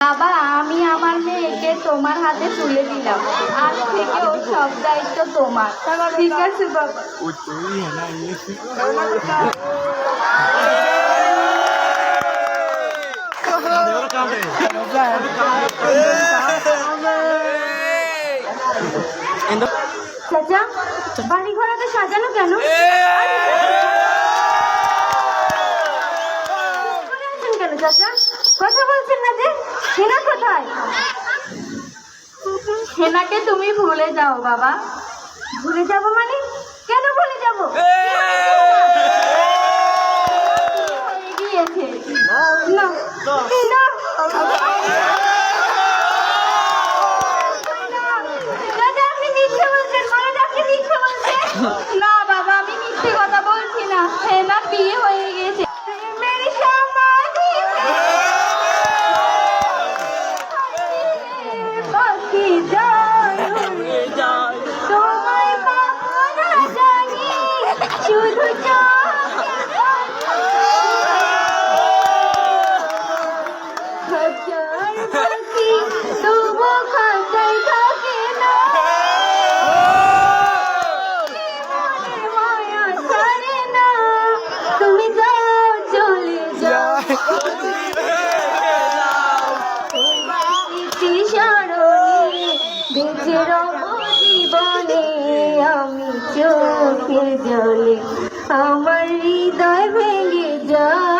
বাবা, আমি আমার মেয়েকে তোমার হাতে তুলে দিলাম। আজ থেকে ওর সব দায়িত্ব তোমার। ঠিক আছে বাবা। চাচা, বাড়ি ঘোড়াটা সাজানো কেন? কেন চাচা, কথা বলছেন না যে? হেনা কোথায়? হেনাকে তুমি ভুলে যাও বাবা। ভুলে যাব মানে? কেন ভুলে যাব? গিয়েছে না না না বাবা, আমি মিথ্যে কথা বলছি না। হেনার বিয়ে হয়ে গেছে। শুধু তবু খাতায় থাকে না, মায়া ছাড়ে না। তুমি যাও, চলে যাও, স্মরণে বেঁচে রব জীবনে। আমি চোখের জলে আমার হৃদয় ভেঙে যায়।